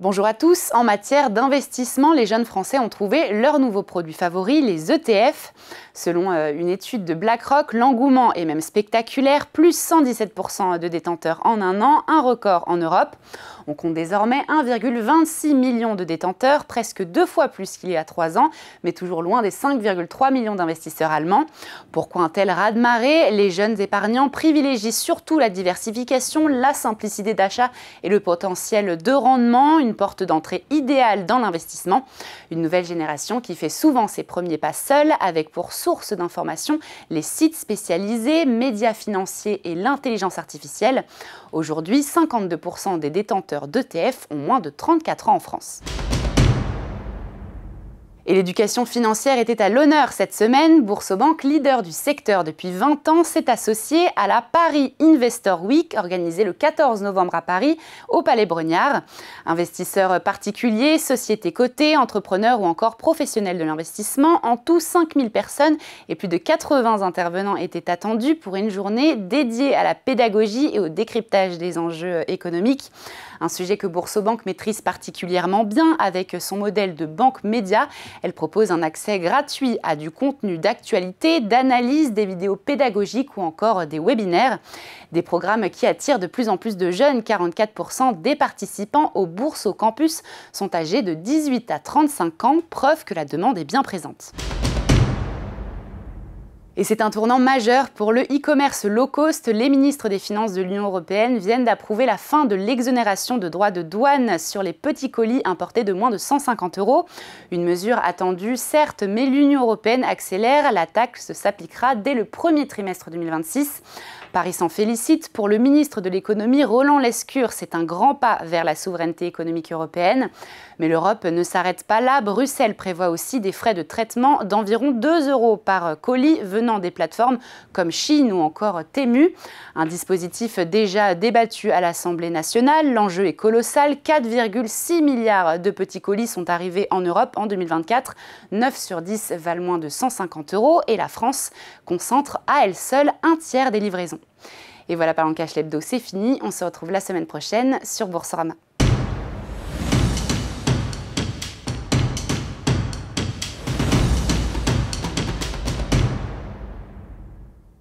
Bonjour à tous. En matière d'investissement, les jeunes Français ont trouvé leur nouveau produit favori, les ETF. Selon une étude de BlackRock, l'engouement est même spectaculaire, plus 117% de détenteurs en un an, un record en Europe. On compte désormais 1,26 million de détenteurs, presque 2 fois plus qu'il y a 3 ans, mais toujours loin des 5,3 millions d'investisseurs allemands. Pourquoi un tel raz-de-marée? Les jeunes épargnants privilégient surtout la diversification, la simplicité d'achat et le potentiel de rendement, une porte d'entrée idéale dans l'investissement. Une nouvelle génération qui fait souvent ses premiers pas seule, avec pour source d'information les sites spécialisés, médias financiers et l'intelligence artificielle. Aujourd'hui, 52% des détenteurs d'ETF ont moins de 34 ans en France. Et l'éducation financière était à l'honneur cette semaine. Boursobank, leader du secteur depuis 20 ans, s'est associé à la Paris Investor Week, organisée le 14 novembre à Paris, au Palais Brongniart. Investisseurs particuliers, sociétés cotées, entrepreneurs ou encore professionnels de l'investissement, en tout 5000 personnes et plus de 80 intervenants étaient attendus pour une journée dédiée à la pédagogie et au décryptage des enjeux économiques. Un sujet que Boursobank maîtrise particulièrement bien avec son modèle de banque média. Elle propose un accès gratuit à du contenu d'actualité, d'analyse, des vidéos pédagogiques ou encore des webinaires. Des programmes qui attirent de plus en plus de jeunes. 44% des participants aux Bourso Campus sont âgés de 18 à 35 ans, preuve que la demande est bien présente. Et c'est un tournant majeur pour le e-commerce low cost. Les ministres des Finances de l'Union européenne viennent d'approuver la fin de l'exonération de droits de douane sur les petits colis importés de moins de 150 €. Une mesure attendue, certes, mais l'Union européenne accélère. La taxe s'appliquera dès le premier trimestre 2026. Paris s'en félicite. Pour le ministre de l'économie, Roland Lescure, c'est un grand pas vers la souveraineté économique européenne. Mais l'Europe ne s'arrête pas là. Bruxelles prévoit aussi des frais de traitement d'environ 2 € par colis venant des plateformes comme Chine ou encore Temu. Un dispositif déjà débattu à l'Assemblée nationale. L'enjeu est colossal. 4,6 milliards de petits colis sont arrivés en Europe en 2024. 9 sur 10 valent moins de 150 € et la France concentre à elle seule un tiers des livraisons. Et voilà, Parlons Cash l'hebdo, c'est fini. On se retrouve la semaine prochaine sur Boursorama.